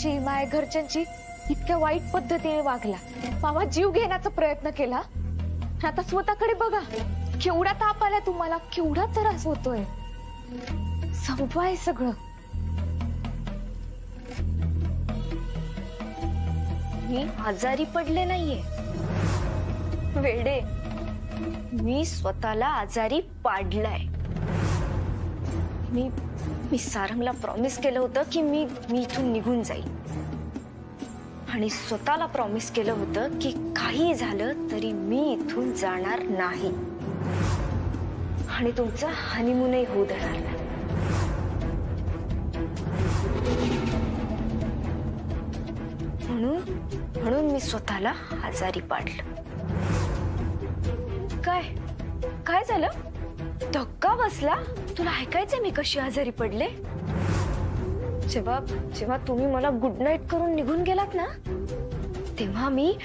माझ्याशी माझ्या घरच्यांची इतक्या वाईट पद्धतीने वागला, मामा जीव घेण्याचा प्रयत्न केला, आता स्वतःकडे बघा, केवढा ताप आलाय तुम्हाला, केवढा त्रास होतोय, संपवाय सगळं. मी आजारी पडले नाहीये वेडे, मी स्वतःला आजारी पाडलाय. मी सारंगला प्रॉमिस केलं होतं की मी इथून निघून जाईल, आणि स्वतःला प्रॉमिस केलं होतं की काही झालं तरी मी इथून जाणार नाही, आणि तुमचा हनीमूनही होऊ देणार नाही. म्हणून मी स्वतःला आजारी पाडलं. काय झालं? धक्का बसला? तुला ऐकायचंय मी कशी आजारी पडले? जेव्हा तुम्ही मला गुड नाईट करून निघून गेलात ना, तेव्हा मी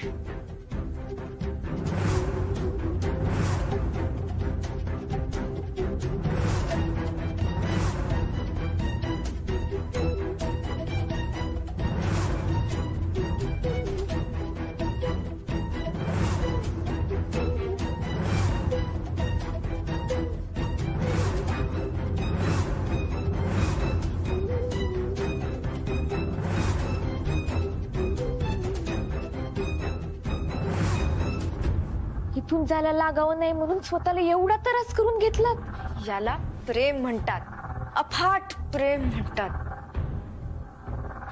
इथून जायला लागावं नाही म्हणून स्वतःला एवढा त्रास करून घेतला. याला प्रेम म्हणतात, अफाट प्रेम म्हणतात.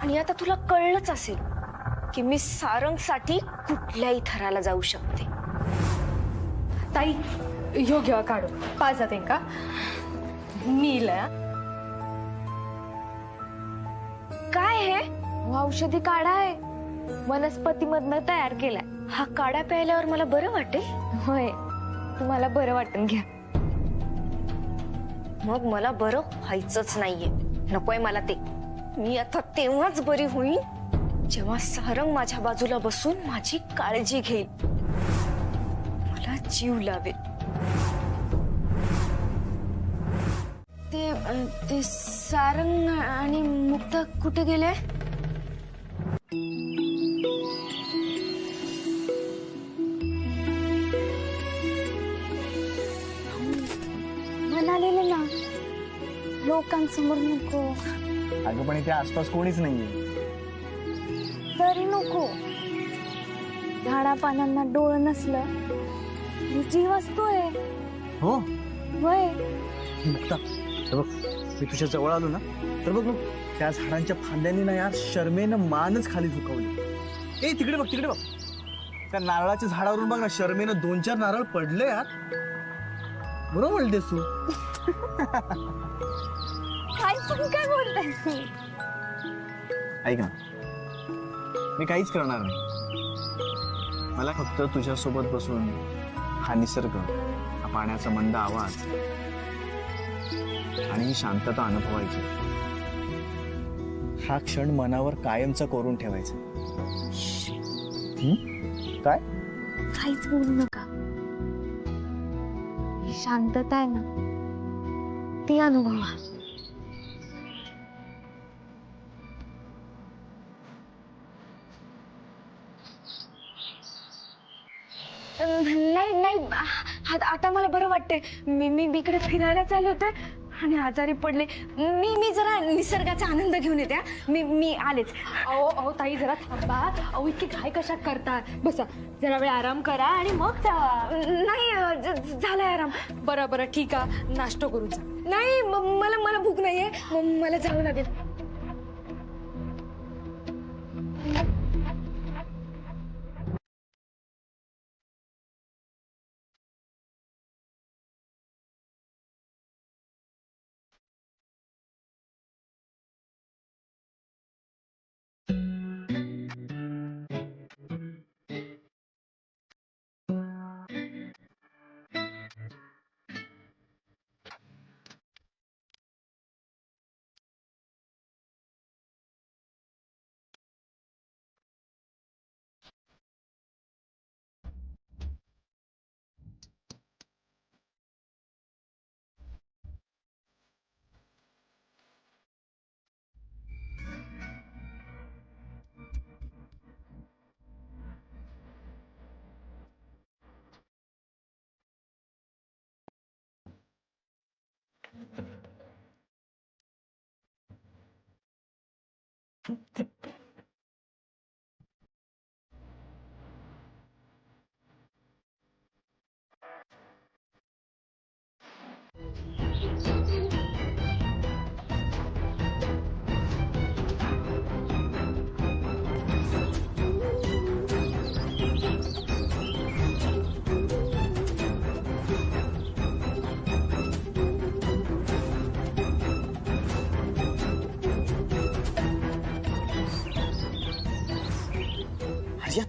आणि आता तुला कळलंच असेल की मी सारंगसाठी कुठल्याही थराला जाऊ शकते. ताई ह्यो घेवा काढू पाच जाते का मी काय हे? औषधी काढा आहे, वनस्पतीमधनं तयार केलाय. हा काढा प्यायल्यावर मला बरं वाटेल? होय, तुम्हाला बरं वाटन घ्या. मग मला बरं व्हायचंच नाहीये, नकोय मला ते. मी आता तेव्हाच बरी होईन जेव्हा सारंग माझ्या बाजूला बसून माझी काळजी घेईल, मला जीव लावेल. ते सारंग आणि मुक्ता कुठे गेले? म्हणालेले ना लोकांसमोर नको. अगं पण इथे आसपास कोणीच नाहीये. तरी नको. झाडा पानांना डोळं नसलं ही जीव असतोय. हो वय मुक्ता, हे बघ मी तुझ्या जवळ आलो ना तर बघ त्या झाडांच्या फांद्यांनी ना यार शर्मेनं मानच खाली झुकवली. ए तिकडे बघ त्या नारळाच्या झाडावरून बघ ना, शर्मेनं 2-4 नारळ पडले यार. बरोबर बोलतेस तू. काय बोलताय? ऐक ना, मी काहीच करणार नाही. मला फक्त तुझ्यासोबत बसून हा निसर्ग, हा पाण्याचा मंद आवाज आणि ही शांतता अनुभवायची. हा क्षण मनावर कायमचा कोरून ठेवायचा. काय? काहीच बोलू नका. ही शांतता आहे ना, ती अनुभवा. नाही आता मला बरं वाटतंय. मी इकडे फिरायला चालले होते आणि आजारी पडले. मी जरा निसर्गाचा आनंद घेऊन येते. मी आलेच. अहो ताई जरा थांबा. अहो इतकी घाई कशात करता? बसा जरा वेळ आराम करा आणि मग जावा. नाही झालाय आराम. बरं ठीक आहे, नाश्ता करून जा. नाही मला भूक नाहीये, मला जावं लागेल. आर्या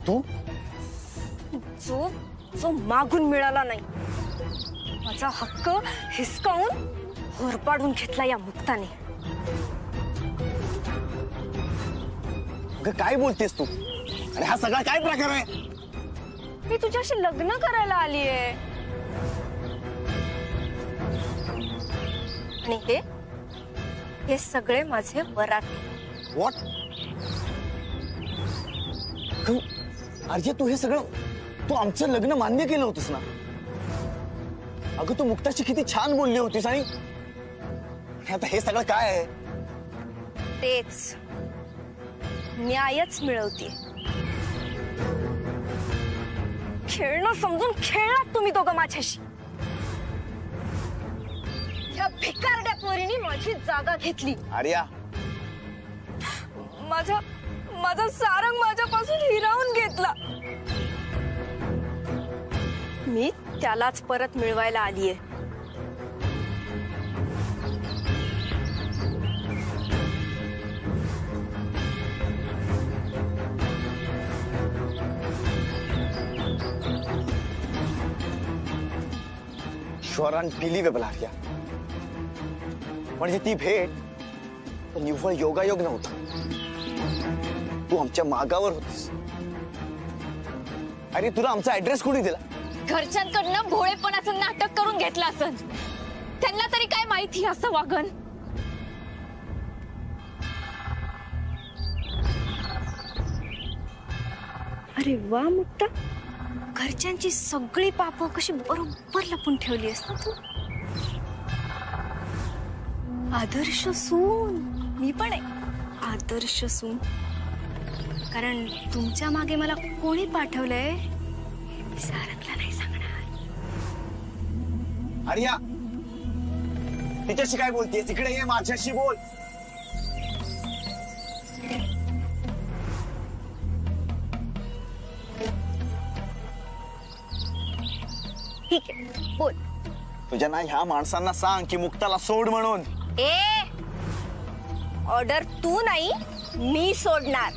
तू जो जो मागून मिळाला नाही, माझा हक्क हिसकावून होरपाडून घेतला या मुक्ताने. अगं काय बोलतेस तू? आणि हा सगळा काय प्रकार आहे? मी तुझ्याशी लग्न करायला आलीये. आणि हे सगळे माझे वराटे. व्हॉट? आर्या तू हे सगळं तू आमचं लग्न मान्य केलं होतंस ना? अगं तू मुक्ताशी किती छान बोलली होतीस आणि आता हे सगळं काय आहे? तेच न्यायच मिळवते. खेळणं समजून खेळलात तुम्ही दोघं माझ्याशी. या भिकारड्या पोरीने माझी जागा घेतली. आर्या माझा सारंग माझ्यापासून हिरावून घेतला. मी त्यालाच परत मिळवायला आलीये. Sure unbelievable Arya. म्हणजे ती भेट तो निव्वळ योगायोग नव्हता. तू आमच्या मागावर होतीस. अरे तुला आमचा ऍड्रेस कोणी दिला? घरच्यांकडनं भोळेपणाचं नाटक करून घेतलं असं. त्यांना तरी काय माहिती असं वागण. अरे वा मुक्ता, घरच्यांची सगळी पाप कशी बरोबर लपून ठेवली असत तू. आदर्श सून. मी पण आहे आदर्श सून. कारण तुमच्या मागे मला कोणी पाठवलंय मी सारंगला नाही सांगणार. आर्या तिच्याशी काय बोलतेय? तिकडे ये, माझ्याशी बोल. ठीक आहे बोल. तुझ्या ना ह्या माणसांना सांग की मुक्ताला सोड म्हणून. ऑर्डर तू नाही मी सोडणार.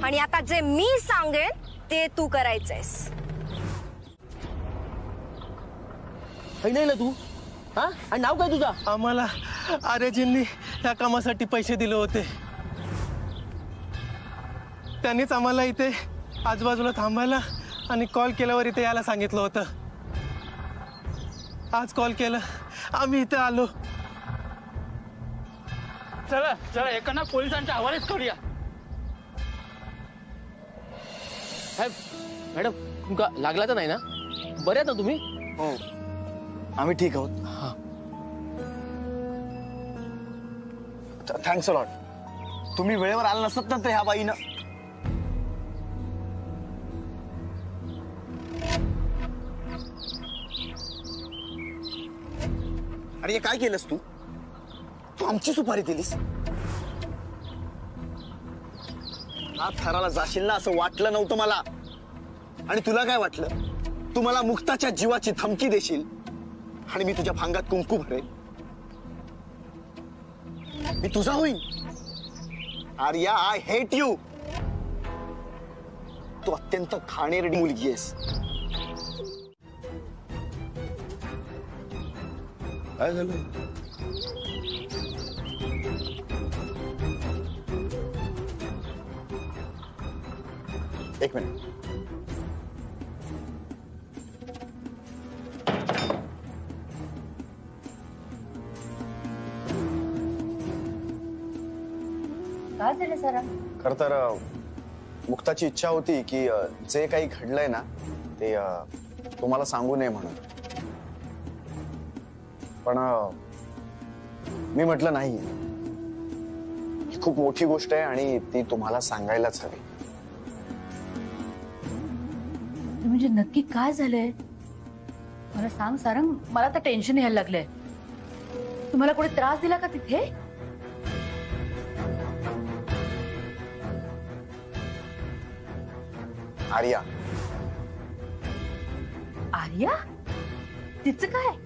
आणि आता जे मी सांगेन ते तू करायचंयस. नाही ना तू हा. आणि नाव काय तुझा? आम्हाला आर्याजींनी या कामासाठी पैसे दिले होते. त्यांनीच आम्हाला इथे आजूबाजूला थांबायला आणि कॉल केल्यावर इथे यायला सांगितलं होतं. आज कॉल केलं, आम्ही इथे आलो. चला चला एकांना पोलिसांच्या हवालेच करूया. साहेब मॅडम तुमका लागला तर नाही ना? बरे आहेत ना तुम्ही? हो आम्ही ठीक आहोत. Thanks a lot. तुम्ही वेळेवर आला नसत ना तर ह्या बाईनं. अरे हे काय केलंस तू? तू आमची सुपारी दिलीस. हा थराला जाशील ना असं वाटलं नव्हतं मला. आणि तुला काय वाटलं? तू मला मुक्ताच्या जीवाची धमकी देशील आणि मी तुझ्या भांगात कुंकू भरेल. मी तुझा होईन. Arya I hate you. तू अत्यंत घाणेरडी मुलगी आहेस. काय झालं? एक मिनिट. काय झालं सरा? खर तर मुक्ताची इच्छा होती की जे काही घडलंय ना ते तुम्हाला सांगू नये म्हणून. पण मी म्हटलं नाही. खूप मोठी गोष्ट आहे आणि ती तुम्हाला सांगायलाच हवी. म्हणजे नक्की काय झालंय मला सांग सारंग. मला तर टेन्शन यायला लागलंय. तुम्हाला कोणी त्रास दिला का तिथे? आर्या. आर्या? तिचं काय?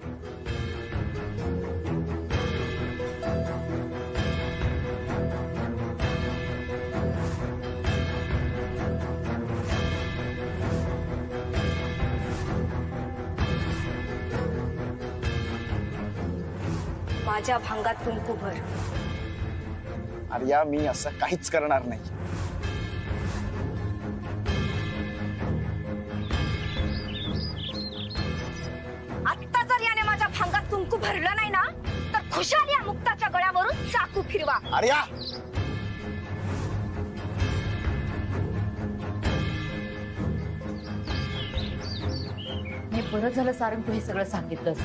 माझ्या भांगात कुंकू भर. आर्या, मी असं काहीच करणार नाही. आत्ता जर याने माझ्या भांगात कुंकू भरलं नाही ना तर खुशाल या मुक्ताच्या गळ्यावरून चाकू फिरवा. आर्या, हे बरं झालं सारंग तू हे सगळं सांगितलंस.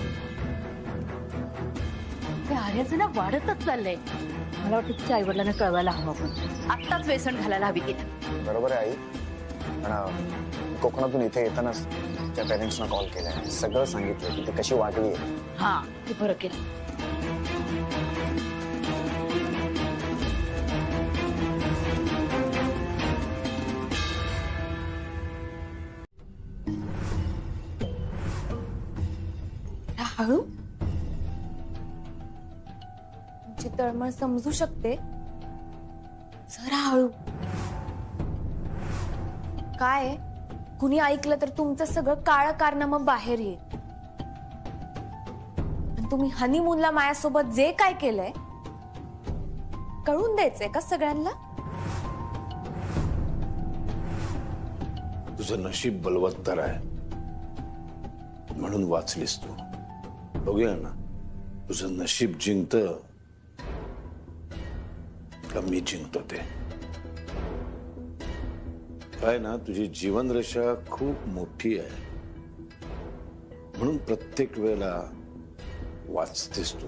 ते आर्याचं ना वाढतच चाललंय. मला वाटतं तुझ्या आई वडिलांना कळवायला हवं. आपण आत्ताच व्यसन घालायला हवी तिला. बरोबर आहे आई. पण कोकणातून इथे येतानाच त्या पेरेंट्सना कॉल केलाय, सगळं सांगितलं की ती कशी वागली. हा ते बरं केलं. हळू तुमची तळमळ समजू शकते. जरा हळू. काय कुणी ऐकलं तर तुमचं सगळं काळं कारनामं बाहेर येईल. आणि तुम्ही हनीमूनला माझ्यासोबत जे काय केलंय कळून द्यायचंय का सगळ्यांना? तुझं नशीब बलवत्तर आहे म्हणून वाचलीस तू. बघूया ना तुझं नशीब जिंकतं का मी जिंकतो ते. काय ना तुझी जीवनरेषा खूप मोठी आहे म्हणून प्रत्येक वेळेला वाचतेस तू.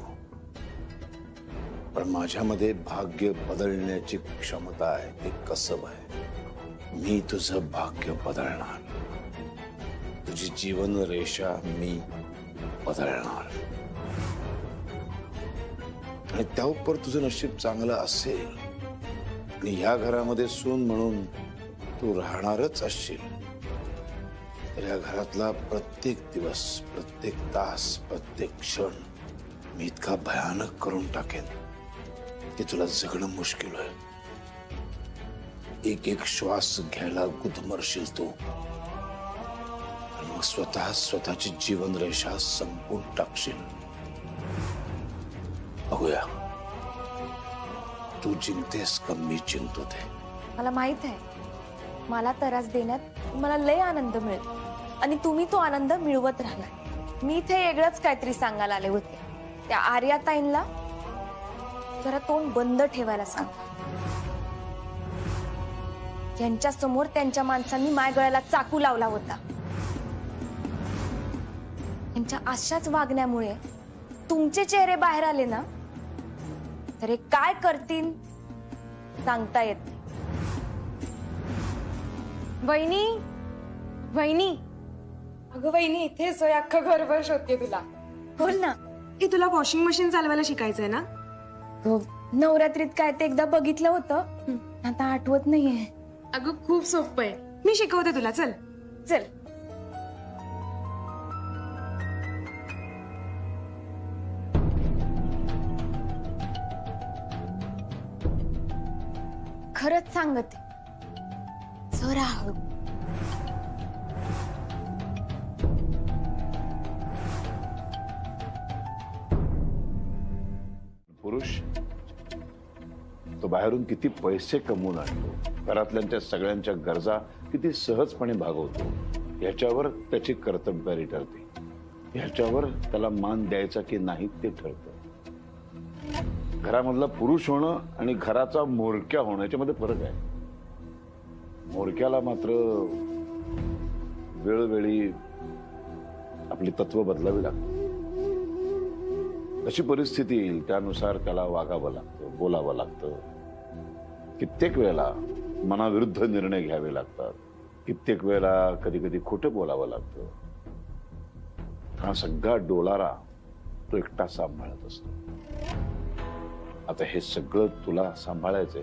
पण माझ्यामध्ये भाग्य बदलण्याची क्षमता आहे, ते कसब आहे. मी तुझं भाग्य बदलणार. तुझी जीवनरेषा मी बदलणार. आणि त्यावर तुझं नशीब चांगलं असेल आणि ह्या घरामध्ये सून म्हणून तू राहणारच असशील तर या घरातला प्रत्येक दिवस, प्रत्येक तास, प्रत्येक क्षण मी इतका भयानक करून टाकेन की तुला जगणं मुश्किल होईल. एक एक श्वास घ्यायला गुदमरशील तू आणि मग स्वतःची जीवनरेषा संपून टाकशील. बघूया तू जिंकतेस का मी जिंकतो ते. मला माहित आहे मला त्रास देण्यात मला लय आनंद मिळतो आणि तुम्ही तो आनंद मिळवत राहणार. मी इथे वेगळंच काहीतरी सांगायला आले होते. त्या आर्याताईंना जरा तोंड बंद ठेवायला सांगा. यांच्या समोर त्यांच्या माणसांनी माय गळ्याला चाकू लावला होता. यांच्या अशाच वागण्यामुळे तुमचे चेहरे बाहेर आले ना तर हे काय करतील सांगता येत नाही. वहिनी वहिनी. अगं वहिनी इथेच आहे, अख्खं घरभर शोधते तुला. बोल ना. तुला वॉशिंग मशीन चालवायला शिकायचंय ना? हो, नवरात्रीत काय ते एकदा बघितलं होतं, आता आठवत नाहीये. अगं खूप सोपं आहे, मी शिकवते तुला. चल चल. खरंच सांगते जरा हळू. पुरुष तो बाहेरून किती पैसे कमवून आणतो, घरातल्यांच्या सगळ्यांच्या गरजा किती सहजपणे भागवतो, ह्याच्यावर त्याची कर्तबगारी ठरते. ह्याच्यावर त्याला मान द्यायचा की नाही ते ठरतं. घरामधला पुरुष होणं आणि घराचा म्होरक्या होणं याच्यामध्ये फरक आहे. म्होरक्याला मात्र वेळोवेळी आपली तत्व बदलावी लागतात. कशी परिस्थिती येईल त्यानुसार त्याला वागावं लागतं, बोलावं लागतं. कित्येक वेळेला मनाविरुद्ध निर्णय घ्यावे लागतात, कित्येक वेळेला कधी कधी खोटं बोलावं लागतं. हा सगळा डोलारा तो एकटा सांभाळत असतो. आता हे सगळं तुला सांभाळायचंय.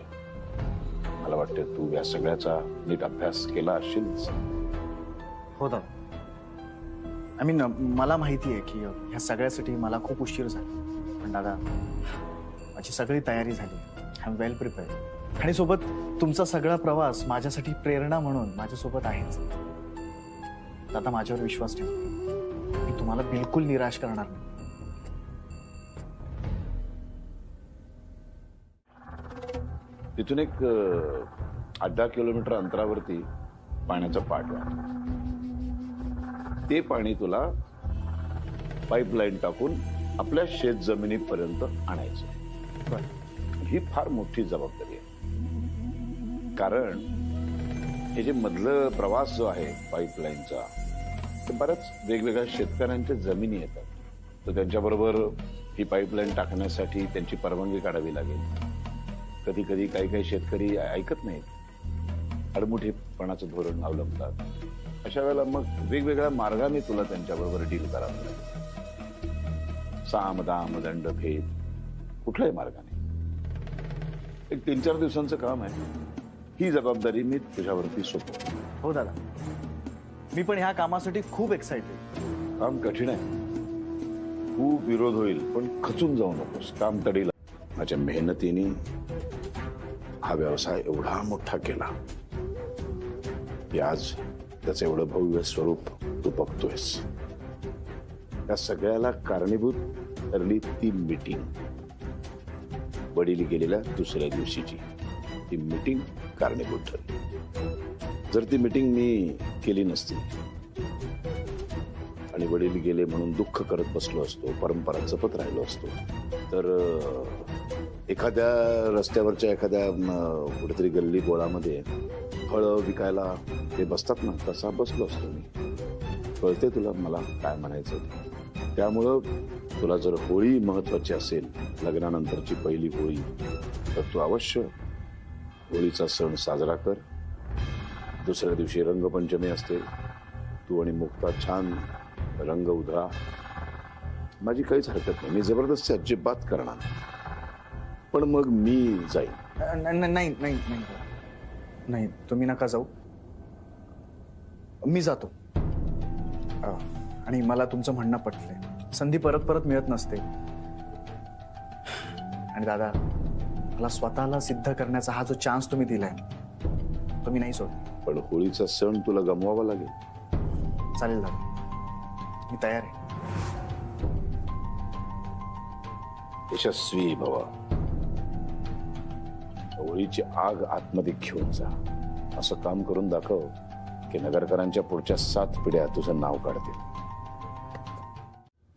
मला वाटतं तू या सगळ्याचा नीट अभ्यास केला असशील. हो दादा. आय मीन मला माहिती आहे की ह्या सगळ्यासाठी मला खूप उशीर झाला, पण दादा माझी सगळी तयारी झाली. I am well prepared. आणि सोबत तुमचा सगळा प्रवास माझ्यासाठी प्रेरणा म्हणून माझ्यासोबत आहेच. दादा माझ्यावर विश्वास ठेवा, मी तुम्हाला बिलकुल निराश करणार नाही. तिथून एक 8-10 किलोमीटर अंतरावरती पाण्याचा पाट वाहतो. ते पाणी तुला पाईपलाईन टाकून आपल्या शेत जमिनीपर्यंत आणायचं. ही फार मोठी जबाबदारी आहे, कारण हे जे मधलं प्रवास जो आहे पाईपलाईनचा, ते बऱ्याच वेगवेगळ्या शेतकऱ्यांच्या जमिनी येतात. तर त्यांच्याबरोबर ही पाईपलाईन टाकण्यासाठी त्यांची परवानगी काढावी लागेल. कधी कधी काही शेतकरी ऐकत नाहीत, आडमुठेपणाचं धोरण अवलंबतात. अशा वेळेला मग वेगवेगळ्या मार्गाने तुला त्यांच्याबरोबर डील करावं लागेल. साम दाम दंड भेद कुठल्याही मार्गाने. एक 3-4 दिवसांचं काम आहे. ही जबाबदारी मी तुझ्यावरती सोपवतो. हो दादा, मी पण ह्या कामासाठी खूप एक्साइटेड. काम कठीण आहे, खूप विरोध होईल, पण खचून जाऊ नकोस. काम तडीला. माझ्या मेहनतीने हा व्यवसाय एवढा मोठा केला की आज त्याचं एवढं भव्य स्वरूप तू बघतोयस. त्या सगळ्याला कारणीभूत ठरली ती मीटिंग. वडील गेलेल्या दुसऱ्या दिवशीची ती मीटिंग कारणीभूत ठरली. जर ती मीटिंग मी केली नसती आणि वडील गेले म्हणून दुःख करत बसलो असतो, परंपरा जपत राहिलो असतो, तर एखाद्या रस्त्यावरच्या एखाद्या कुठेतरी गल्ली बोळामध्ये फळं विकायला ते बसतात ना, तसा बसलो असतो मी. कळते तुला मला काय म्हणायचं. त्यामुळं तुला जर होळी महत्वाची असेल, लग्नानंतरची पहिली होळी, तर तू अवश्य होळीचा सण साजरा कर. दुसऱ्या दिवशी रंगपंचमी असते. तू आणि मुक्ता छान रंग उधळा. माझी काहीच हरकत नाही. मी जबरदस्ती अजिबात करणार नाही. पण मग मी जाईन. नाही नाही नाही नाही, तुम्ही नका जाऊ, मी जातो. आणि मला तुमचं म्हणणं पटलंय. संधी परत परत मिळत नसते. आणि दादा, मला स्वतःला सिद्ध करण्याचा हा जो चान्स तुम्ही दिलाय, तो मी नाही सोड. पण होळीचा सण तुला गमवावा लागेल. चालेल दादा, मी तयार आहे. यशस्वी भव. होळीची आग आतमध्ये घेऊन जा. असं काम करून दाखव की नगरकरांच्या पुढच्या 7 पिढ्या तुझं नाव काढतील.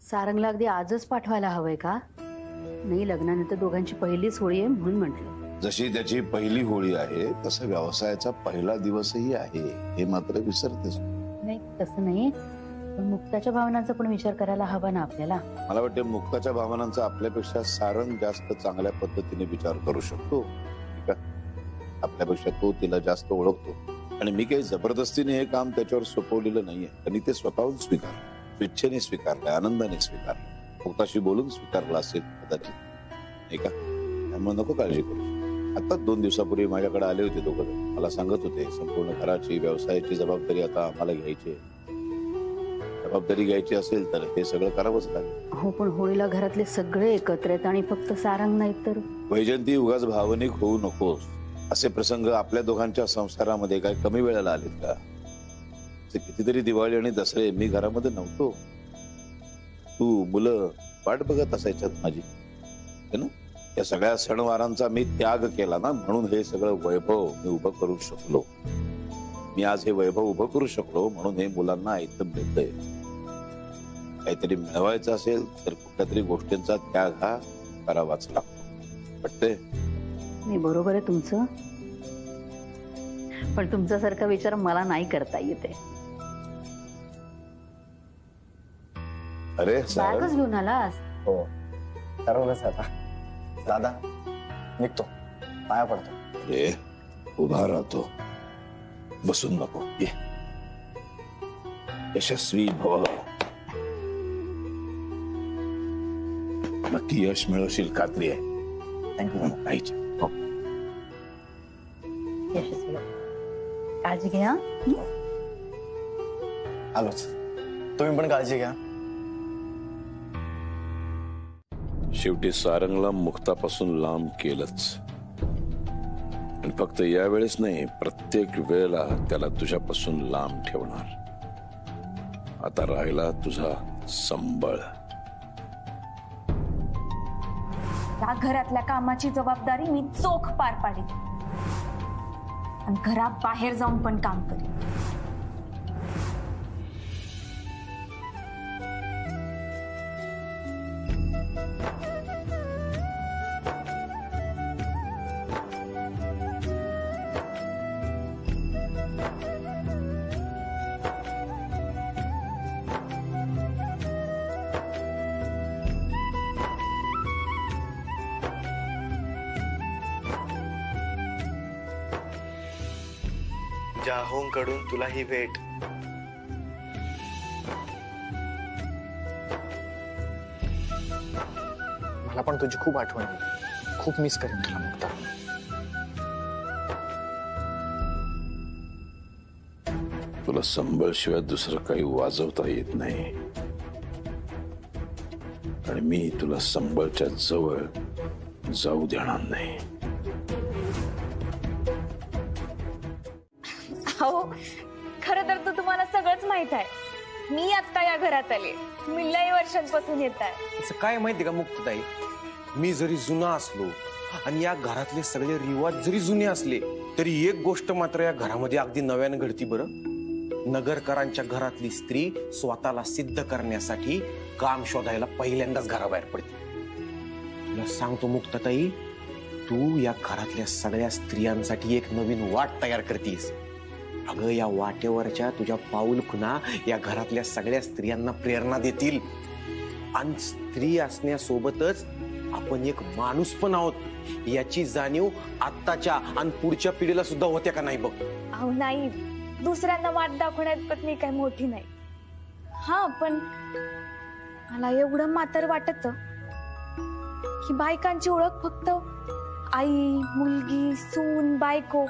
सारंगला अगदी आजच पाठवायला हवंय का? नाही, लग्नानंतर दोघांची पहिलीच होळी आहे म्हणून म्हटलं. जशी त्याची पहिली होळी आहे तसा व्यवसायाचा पहिला दिवसही आहे, हे मात्र विसरतेस. नाही, तसं नाही, पण मुक्ताच्या भावनांचा पण विचार करायला हवा ना आपल्याला. मला वाटतं मुक्ताच्या भावनांचा आपल्यापेक्षा सारंग जास्त चांगल्या पद्धतीने विचार करू शकतो. आपल्यापेक्षा तो तिला जास्त ओळखतो. आणि मी काही जबरदस्तीने हे काम त्याच्यावर सोपवलेलं नाहीये. त्यांनी ते स्वतःहून स्वीकारलं, स्वेच्छेने स्वीकारलं, आनंदाने स्वीकारलं. मुक्ताशी बोलून स्वीकारलं असेल कदाचित, नाही का? त्यामुळे नको काळजी करू. आता 2 दिवसापूर्वी माझ्याकडे आले होते दोघं. मला सांगत होते संपूर्ण घराची, व्यवसायाची जबाबदारी आता आम्हाला घ्यायची. जबाबदारी घ्यायची असेल तर हे सगळं करावंच लागेल. हो, पण होळीला घरातले सगळे एकत्र आहेत आणि फक्त सारंग नाही तर. वैजयंती, उगाच भावनिक होऊ नकोस. असे प्रसंग आपल्या दोघांच्या संसारामध्ये काय कमी वेळेला आलेत का? कितीतरी दिवाळी आणि दसरे मी घरामध्ये नव्हतो. तू मुलं वाट बघत असायच्यात माझी, है ना? या सगळ्या सणवारांचा मी त्याग केला ना, म्हणून हे सगळं वैभव मी उभं करू शकलो. मी आज हे वैभव उभं करू शकलो म्हणून हे मुलांना ऐकत मिळतंय. काहीतरी मिळवायचं असेल तर कुठल्या तरी गोष्टींचा त्याग हा करावाच लागतो. वाटतंय? नाही, बरोबर आहे तुमचं, पण तुमच्यासारखा विचार मला नाही करता येते. अरे बॅगच घेऊन आलास? हो, ठरवलंच आता. दादा, निघतो. पाया पडतो. रे उभा राहतो, बसून नको. ये, यशस्वी भव. नक्की यश मिळवशील, खात्री आहे. थँक्यू आईची. हो. यशस्वी काळजी घ्या. आलोच. तुम्ही पण काळजी घ्या. शेवटी सारंगला मुक्तापासून लांब केलंच, आणि फक्त यावेळेस नाही, प्रत्येक वेळेला त्याला तुझ्यापासून लांब ठेवणार. आता राहिला तुझा संबळ. या घरातल्या कामाची जबाबदारी मी चोख पार पाडीन आणि घरात बाहेर जाऊन पण काम करीन. जाहों कडून तुला ही भेट. मला पण तुझी खूप आठवण येईल. खूप मिस करेन तुला मुक्ता. तुला संबळ शिवाय दुसरं काही वाजवता येत नाही, आणि मी तुला संबळच्या जवळ जाऊ देणार नाही. हो, खरं तर तुम्हाला सगळंच माहित आहे. मी आता या घरात आले, मी लय वर्षांपासून येत आहे. असं काय माहिती का मुक्ताताई, मी जरी जुना असलो आणि या घरातले सगळे रिवाज जरी जुने असले, तरी एक गोष्ट मात्र या घरामध्ये अगदी नव्यानं घडती बरं. नगरकरांच्या घरातली स्त्री स्वतःला सिद्ध करण्यासाठी काम शोधायला पहिल्यांदाच घराबाहेर पडते. तुला सांगतो मुक्ताताई, तू या घरातल्या सगळ्या स्त्रियांसाठी एक नवीन वाट तयार करतीस. अगं, या वाटेवरच्या तुझ्या पाऊल खुणा या घरातल्या सगळ्या स्त्रियांना प्रेरणा देतील. आणि स्त्री असण्यासोबतच आपण एक माणूस पण आहोत याची जाणीव आत्ताच्या आणि पुढच्या पिढीला सुद्धा होत्या का नाही बघ. अहो नाही, दुसऱ्यांना वाट दाखवण्यात पण मी काही मोठी नाही. हा, पण मला एवढं मात्र वाटत की बायकांची ओळख फक्त आई, मुलगी, सून, बायको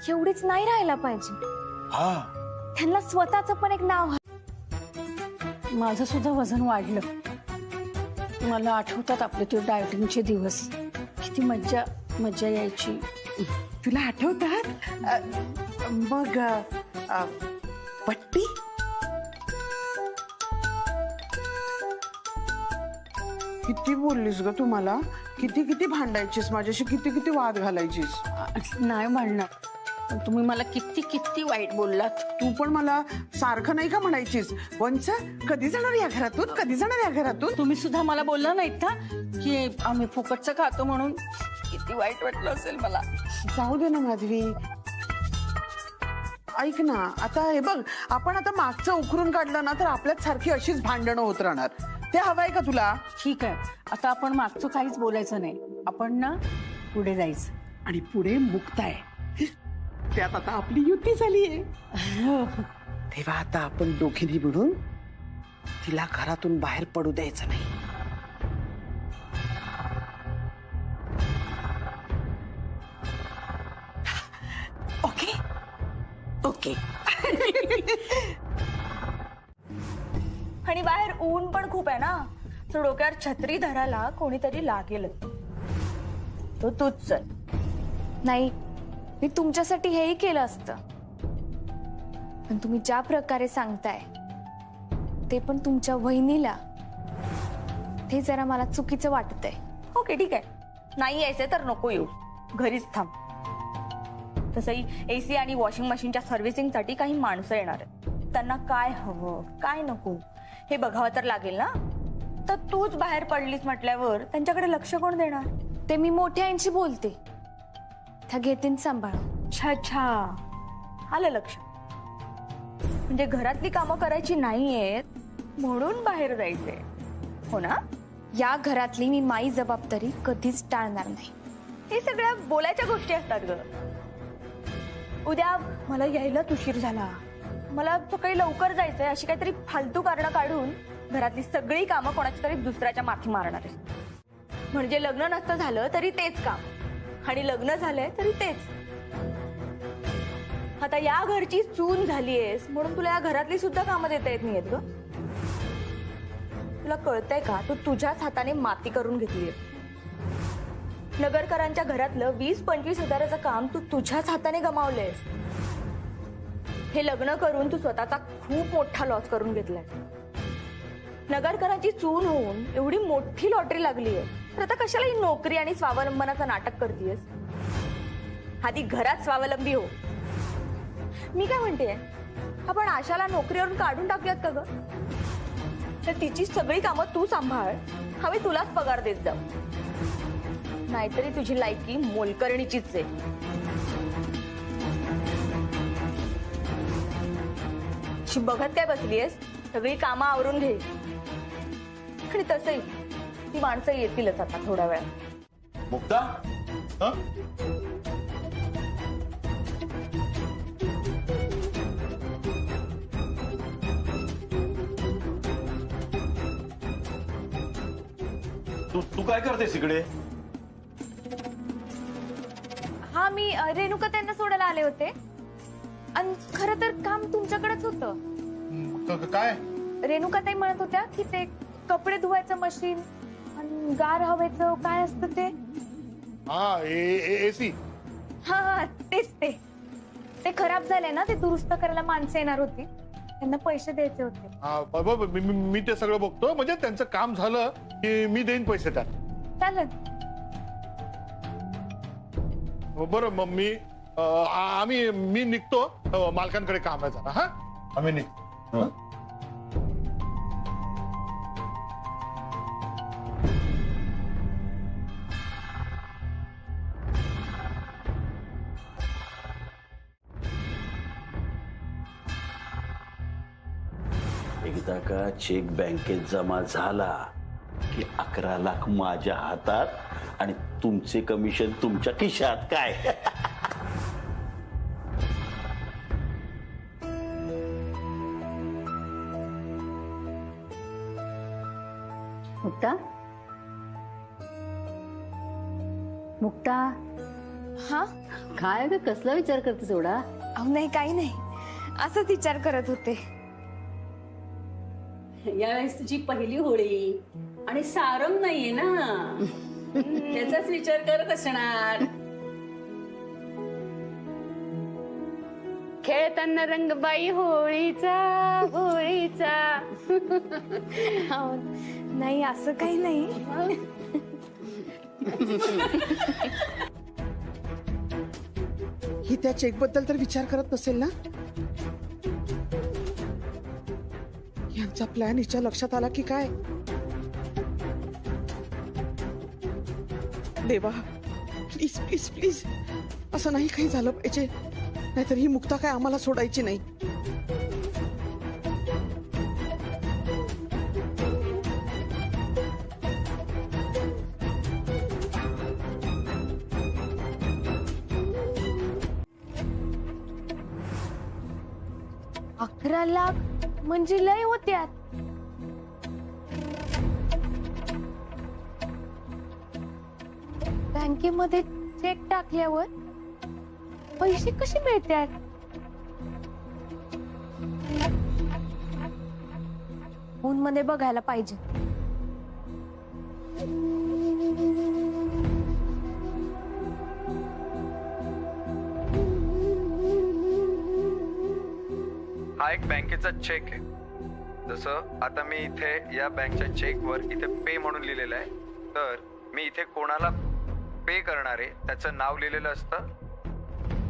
एवढीच नाही राहायला पाहिजे. हा, त्यांना स्वतःच पण एक नाव. माझं सुद्धा वजन वाढलं. मला आठवतात आपले ते डायटिंगचे दिवस. किती मज्जा मज्जा यायची. तुला आठवतात? मग पट्टी किती बोललीस ग तुम्हाला? किती किती भांडायचीस माझ्याशी, किती किती वाद घालायचीस. नाही म्हणणार, पण तुम्ही मला किती किती वाईट बोललात. तू पण मला सारखं नाही का म्हणायचीस, वंच कधी जाणार या घरातून, कधी जाणार या घरातून. तुम्ही सुद्धा मला बोलला नाहीत ना की आम्ही फुकटचं खातो म्हणून. किती वाईट वाटलं असेल मला. जाऊ दे ना माधवी. ऐक ना, आता हे बघ, आपण आता मागचं उकरून काढलं ना तर आपल्यात सारखी अशीच भांडणं होत राहणार. ते हवंय का तुला? ठीक आहे, आता आपण मागचं काहीच बोलायचं नाही. आपण ना पुढे जायचं. आणि पुढे मुक्ता आहे, त्यात आता आपली युती झालीये. तेव्हा आता आपण दोघींनी मिळून तिला घरातून बाहेर पडू द्यायचं नाही. Okay okay. आणि बाहेर ऊन पण खूप आहे ना, तर डोक्यावर छत्री धरायला कोणीतरी लागेल. तो तूच चल. नाही, मी तुमच्यासाठी हेही केलं असतं, पण तुम्ही ज्या प्रकारे सांगताय ते पण तुमच्या वहिनीला, ते जरा मला चुकीचं वाटतंय. ओके ठीक आहे, नाही यायचं तर नको येऊ, घरीच थांब. तसंही एसी आणि वॉशिंग मशीनच्या सर्व्हिसिंगसाठी काही माणसं येणार आहेत. त्यांना काय हवं काय नको हे बघावं तर लागेल ना. तर तूच बाहेर पडलीस म्हटल्यावर त्यांच्याकडे लक्ष कोण देणार? ते मी मोठ्या आईंशी बोलते, त्या घेतीन सांभाळ. अच्छा, आलं लक्ष. म्हणजे घरातली कामं करायची नाहीयेत म्हणून बाहेर जायचंय, हो ना? या घरातली मी माई जबाबदारी कधीच टाळणार नाही. हे सगळ्या बोलायच्या गोष्टी असतात ग. उद्या मला यायलाच उशीर झाला, मला सकाळी लवकर जायचंय, अशी काहीतरी फालतू कारणं काढून घरातली सगळी कामं कोणाच्या तरी दुसऱ्याच्या माथी मारणार आहे. म्हणजे लग्न नसतं झालं तरी तेच काम, आणि लग्न झालंय तरी तेच. आता या घरची चून झालीयस म्हणून तुला या घरातली सुद्धा कामं देता येत नाहीयेत ग. तुला कळतंय का, तू तुझ्याच हाताने माती करून घेतलीय. नगरकरांच्या घरातलं 20-25 हजाराचं काम तू तुझ्याच हाताने गमावलंयस. हे लग्न करून तू स्वतःचा खूप मोठा लॉस करून घेतलाय. नगरकरांची चून होऊन एवढी मोठी लॉटरी लागलीय, तर आता कशाला ही नोकरी आणि स्वावलंबनाचं नाटक करतेयस? आधी घरात स्वावलंबी हो. मी काय म्हणते, आपण आशाला नोकरीवरून काढून टाकूयात का ग? तर तिची सगळी कामं तू सांभाळ, हवी तुलाच पगार देत जाऊ. नाहीतरी तुझी लायकी मोलकरणीचीच आहे. शी बघत काय बसलीयस? सगळी कामं आवरून घे. आणि तसंही ती माणसं येतीलच आता थोड्या वेळात. मुक्ता, तू काय करतेस इकडे? हा, मी रेणुका त्यांना सोडायला आले होते, आणि खरं तर काम तुमच्याकडेच होतं. काय? रेणुकाताई म्हणत होत्या की ते कपडे धुवायचं मशीन आणि गार हवेचं काय असतं ते. हा, एसी. हा, तेच ते. ते खराब झाले ना, ते दुरुस्त करायला माणसं येणार होती, त्यांना पैसे द्यायचे होते. मी ते सगळं बघतो, म्हणजे त्यांचं काम झालं की मी देईन पैसे त्यात. चालेल. बरं, मग मी निघतो, मालकांकडे काम आहे जरा. हा, आम्ही निघतो. एकदा का चेक बँकेत जमा झाला की 11 लाख माझ्या हातात आणि तुमचे कमिशन तुमच्या खिशात. काय मुक्ता, मुक्ता, हा, काय ग, कसला विचार करतेस एवढा? अहो नाही, काही नाही, असंच विचार करत होते. यावेळेस तुझी पहिली होळी आणि सारंग नाहीये ना, त्याचाच विचार करत असणार. खेळताना रंगबाई होळीचा होळीचा. अहो, नाही, असं काही नाही. ही त्या चेक बद्दल तर विचार करत नसेल ना? यांचा प्लॅन हिच्या लक्षात आला की काय? देवा, प्लीज प्लीज प्लीज, असं नाही काही झालं पाहिजे, नाहीतर ही मुक्ता काय आम्हाला सोडायची नाही. $11 लाख म्हणजे लय होत्यात. बँकेमध्ये चेक टाकल्यावर पैसे कसे मिळतात? फोन मध्ये बघायला पाहिजे. हा एक बँकेचा चेक आहे. जसं आता मी इथे या बँकच्या चेकवर इथे पे म्हणून लिहिलेलं आहे, तर मी इथे कोणाला पे करणार आहे त्याचं नाव लिहिलेलं असतं.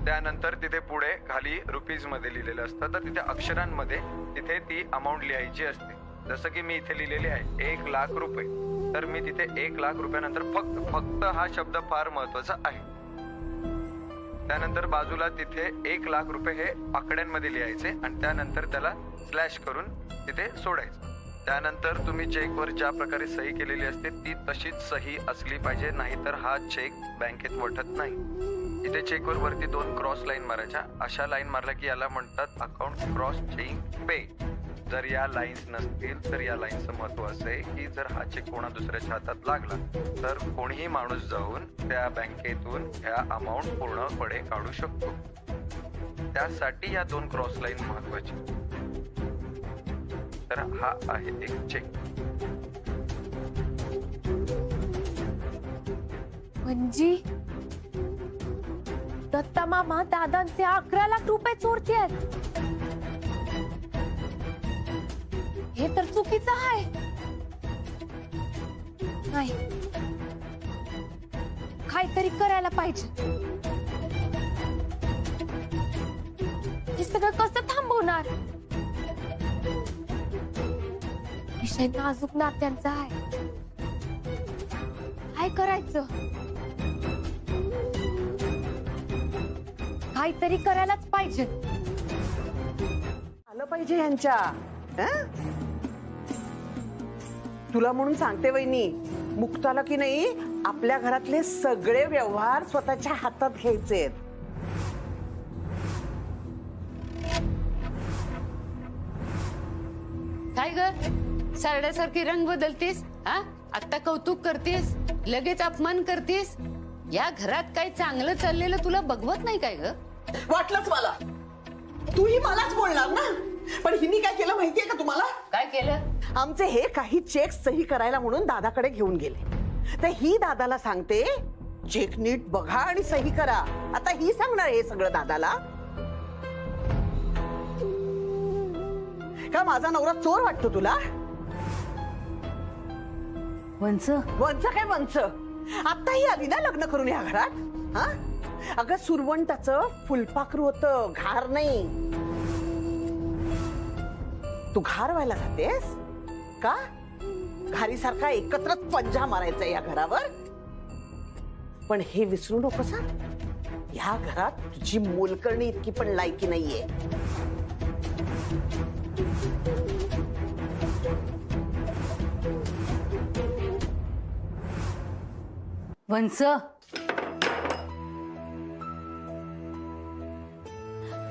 त्यानंतर तिथे पुढे खाली रुपीज मध्ये लिहिलेलं असतं, तर तिथे अक्षरांमध्ये तिथे ती अमाऊंट लिहायची असते. जसं की मी इथे लिहिलेले आहे 1 लाख रुपये, तर मी तिथे 1 लाख रुपयानंतर फक्त हा शब्द फार महत्वाचा आहे. त्यानंतर बाजूला तिथे 1 लाख रुपये हे आकड्यांमध्ये लिहायचे आणि त्यानंतर त्याला स्लॅश करून तिथे सोडायचं. त्यानंतर तुम्ही चेकवर ज्या प्रकारे सही केलेली असते ती तशीच सही असली पाहिजे, नाहीतर हा चेक बँकेत वठत नाही. इथे चेकवर वरती 2 क्रॉस लाईन मारायच्या. अशा लाईन मारल्या की याला म्हणतात अकाउंट क्रॉस चेक पे. जर या लाईन्स नसतील तर या लाईन्सचं महत्व असं आहे की जर हा चेक कोणा दुसऱ्याच्या हातात लागला तर कोणीही माणूस जाऊन त्या बँकेतून ह्या अमाऊंट पूर्णपणे काढू शकतो. त्यासाठी या 2 क्रॉस लाईन महत्वाची. तर हा आहे एक चेक. म्हणजे दत्ता मामा दादांचे 11 लाख रुपये चोरतेत. हे तर चुकीचं आहे. नाही, काहीतरी करायला पाहिजे. हे सगळं कसं थांबवणार? विषय नाजूक नात्यांचा आहे. काय करायचं? काहीतरी करायलाच पाहिजे. आलं पाहिजे ह्यांच्या. तुला म्हणून सांगते वहिनी, मुक्ताला की नाही आपल्या घरातले सगळे व्यवहार स्वतःच्या हातात घ्यायचे. काय ग सारड्यासारखी रंग बदलतीस? हा, आता कौतुक करतीस, लगेच अपमान करतीस. या घरात काही चांगलं चाललेलं तुला बघवत नाही काय ग? वाटलंच मला, तूही मलाच बोलणार ना. पण हिनी काय केलं माहितीये का तुम्हाला? काय केलं? आमचे हे काही चेक सही करायला म्हणून दादाकडे घेऊन गेले. तर ही दादाला सांगते चेक नीट बघा आणि सही करा. आता ही सांगणार हे सगळं दादाला का? माझा नवरा चोर वाटतो तुला? वंच वंच काय वंच? आताही आली ना लग्न करून या घरात. हा, अगं सुरवंटाचं फुलपाखरू होतं, घार नाही. तू घार व्हायला जातेस का? घारीसारखा एकत्रच पंजा मारायचा या घरावर. पण हे विसरू नकोस, या घरात तुझी मोलकरणी इतकी पण लायकी नाहीये. वंच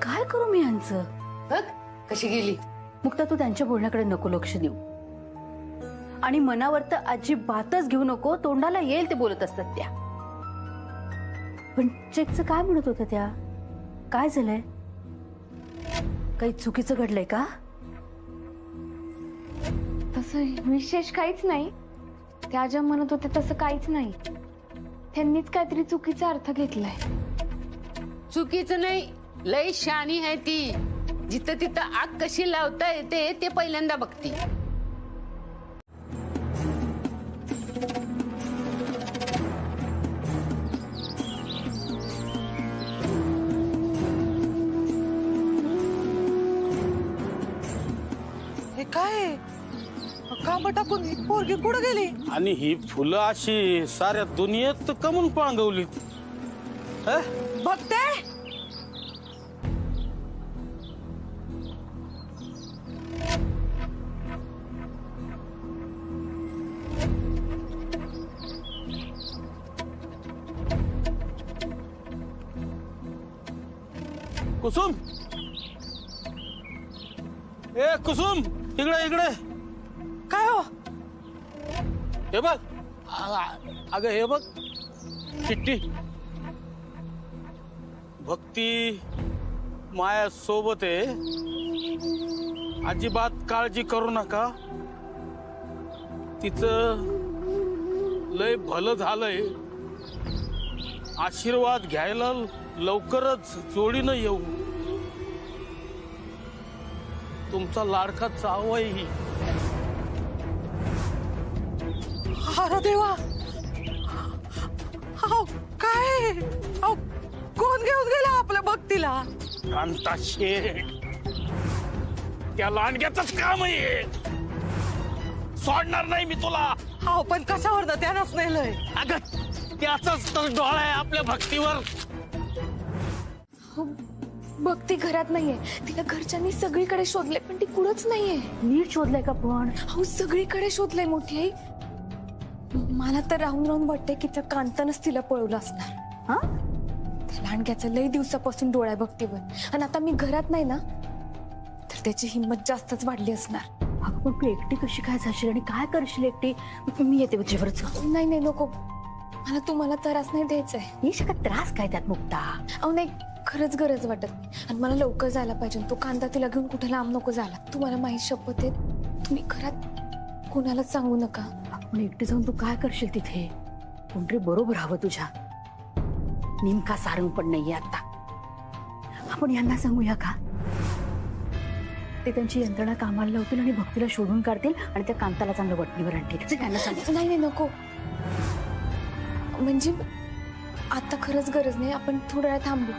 काय करू मी यांचं? बघ कशी गेली. मुक्ता, तू त्यांच्या बोलण्याकडे नको लक्ष देऊ आणि मनावर तर अजिबातच घेऊ नको. तोंडाला येईल ते बोलत असतात त्या. पण चेकचं काय म्हणत होत्या त्या? काय झालंय? काही चुकीचं घडलंय का? तसं विशेष काहीच नाही. त्या ज्या म्हणत होते तसं काहीच नाही. त्यांनीच काहीतरी चुकीचा अर्थ घेतलाय. चुकीचं नाही, लय शानी आहे ती. जिथं तिथं आग कशी लावता येते ते पहिल्यांदा बघती. हे काय काम टाकून ही पोरगी कुठं गेली? आणि ही फुलं अशी साऱ्या दुनियेत कमून पांगवली. बघते कुसुम, ए कुसुम, इकडे इकडे. काय हो? हे बघ, अगं हे बघ चिठ्ठी. भक्ती माया सोबत आहे, अजिबात काळजी करू नका. तिचं लय भलं झालंय. आशीर्वाद घ्यायला लवकरच जोडीनं येऊ. तुमचा लाडका जावई. अरे देवा, काय कोण घेऊन गेला आपल्या भक्तीला? कांता शेठ, त्या लांडग्याच काम आहे. सोडणार नाही मी तुला. हा, पण कशावर ना त्यानंच नेलंय. अगं त्याचाच तर डोळा आहे आपल्या भक्तीवर. भक्ती घरात नाहीये. तिला घरच्यांनी सगळीकडे शोधले पण ती कुठंच नाहीये. नीट शोधलंय का पण? अहो सगळीकडे शोधलंय मोठी आई. मला तर राहून राहून वाटतंय की त्या कांतानच तिला पळवलं असणार. हा? त्या लांडग्याचं लई दिवसापासून डोळ्या भक्तीवर, आणि आता मी घरात नाही ना तर त्याची हिंमत जास्तच वाढली असणार. अगं पण तू एकटी कशी काय जाशील आणि काय करशील एकटी? मी येते तुझ्यावरच. नाही नाही नको, मला तुम्हाला त्रास नाही द्यायचाय. ही शकत त्रास काय त्यात मुक्ता? अहो नाही, खरंच गरज वाटत नाही. आणि मला लवकर जायला पाहिजे. तो कांदा तिला घेऊन कुठे लांब नको जायला. तुम्हाला माहीत शपथ आहे, तुम्ही घरात कोणालाच सांगू नका. पण एकटी जाऊन तू काय करशील तिथे? कोणतरी बरोबर हवं तुझ्या. नेमका सारंग पण नाहीये आता. आपण यांना सांगूया का? ते त्यांची यंत्रणा कामाला लावतील आणि भक्तीला शोधून काढतील आणि त्या कांताला चांगलं वटणीवर आणतील. त्यांना सांग. नाही नाही नको, म्हणजे आता खरंच गरज नाही. आपण थोड्या वेळ थांबू.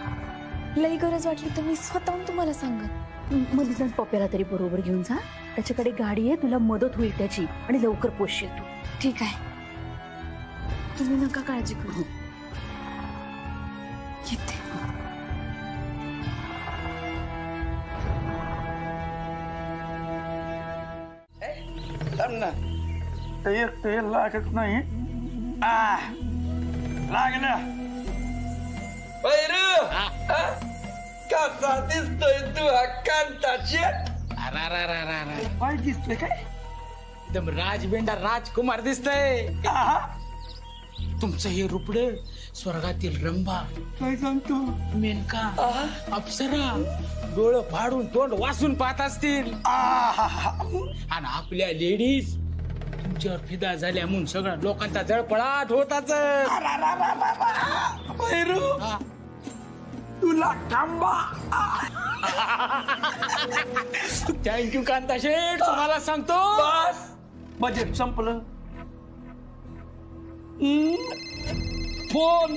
लई गरज वाटली तर मी स्वतःहून तुम्हाला सांगत. मग निदान पप्प्याला तरी बरोबर घेऊन जा. त्याच्याकडे गाडी आहे, तुला मदत होईल त्याची, आणि लवकर पोचशील तू. ठीक आहे, तुम्ही नका काळजी करू. येते. तेल लागत नाही. लागलं. कसा दिसतोय तू कांताची? काय दिसतोय काय? एकदम राजबेंडा राजकुमार दिसतय. तुमचं हे रुपड स्वर्गातील रंभा, काय सांगतो? मेनका, अप्सरा डोळं फाडून तोंड वासून पाहत असतील. आणि आपल्या लेडीज तुमच्यावर फिदा झाल्या म्हणून सगळ्या लोकांचा जळपळाट होताच. तुला थांबा. थँक्यू कांता शेठ. तुम्हाला सांगतो बस बजेट संपलं. फोन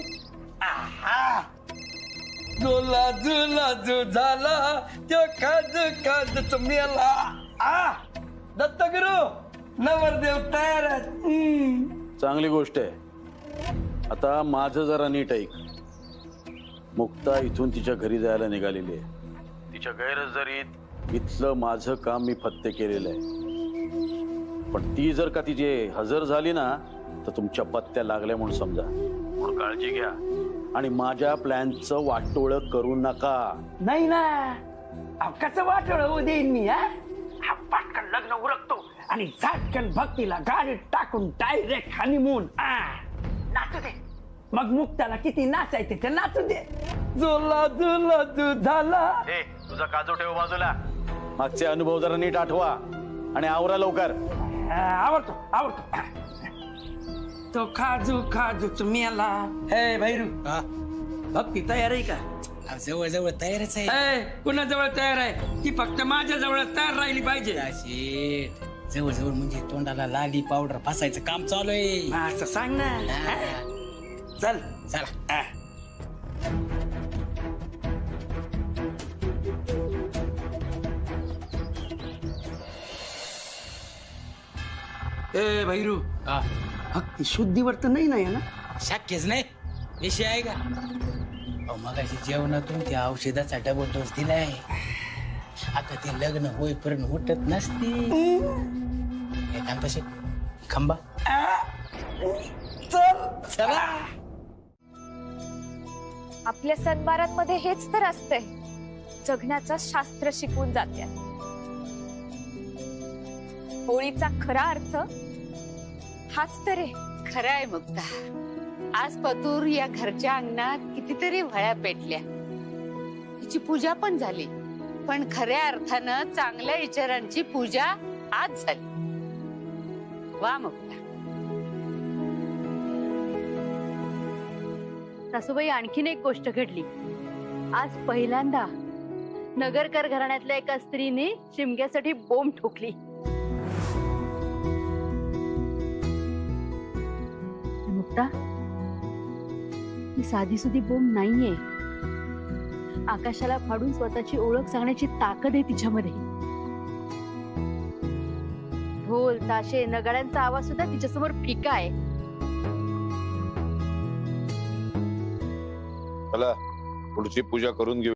झुला झुला झु झाला तो खाज मेला. दत्तगुरु नवरदेव तयार आहेत. चांगली गोष्ट आहे. आता माझं जरा नीट ऐक. मुक्ता इथून तिच्या घरी जायला निघालेली आहे. तिच्या गैरहजेरीत इथलं माझं काम मी फत्ते केलेलं आहे. पण ती जर का तिचे हजर झाली ना तर तुमच्या पत्त्या लागल्या म्हणून समजा. म्हणून काळजी घ्या आणि माझ्या प्लॅनचं वाटोळ करू नका. नाही ना, कसं वाटोळ होऊ देईन मी. पटकन लग्न उरकतो आणि झटकन भक्तीला गाडीत टाकून डायरेक्ट हनीमून. नाचू दे मग. मुक्ताला किती नाचायचे ते नाचू दे. झुला झुला झु झाला. तुझा काजू ठेव बाजूला. मागचे अनुभव जरा नीट आठवा आणि आवरा लवकर. आवडतो आवडतो. तो खाजू खाजूच मेला. हे भैरू, भक्ती तयार आहे का? जवळ जवळ तयारच आहे. पुन्हा जवळ तयार आहे ती फक्त माझ्या जवळ तयार राहिली पाहिजे. जवळ जवळ म्हणजे तोंडाला लाली पावडर फासायचं काम चालू आहे. असं सांग ना. चल चला. ए भैरू, भक्ती शुद्धीवर तर नाही ना? शक्यच नाही. विषय आहे का? मगाशी जेवणातून त्या औषधाचा डबल डोस दिलाय. आता ते लग्न होईपर्यंत उठत नसती. तसे खंबा. चला. आपल्या सणवारांमध्ये हेच तर असतंय, जगण्याचं शास्त्र शिकवून जात्या. होळीचा खरा अर्थ हाच तर आहे. खरं आहे मुक्ता. आज पतूर या घरच्या अंगणात कितीतरी भळ्या पेटल्या. तिची पूजा पण झाली, पण खऱ्या अर्थानं चांगल्या विचारांची पूजा आज झाली. वा मुक्ता. सासूबाई, आणखीन एक गोष्ट घडली. आज पहिल्यांदा नगरकर घराण्यातल्या एका स्त्रीने शिमग्यासाठी बोंब ठोकली. मुक्ता, ही साधी सुधी बोंब नाहीये. आकाशाला फाडून स्वतःची ओळख सांगण्याची ताकद आहे तिच्यामध्ये. ढोल ताशे नगाड्यांचा आवाज सुद्धा तिच्यासमोर फिका आहे. चला पुढची पूजा करून घेऊ.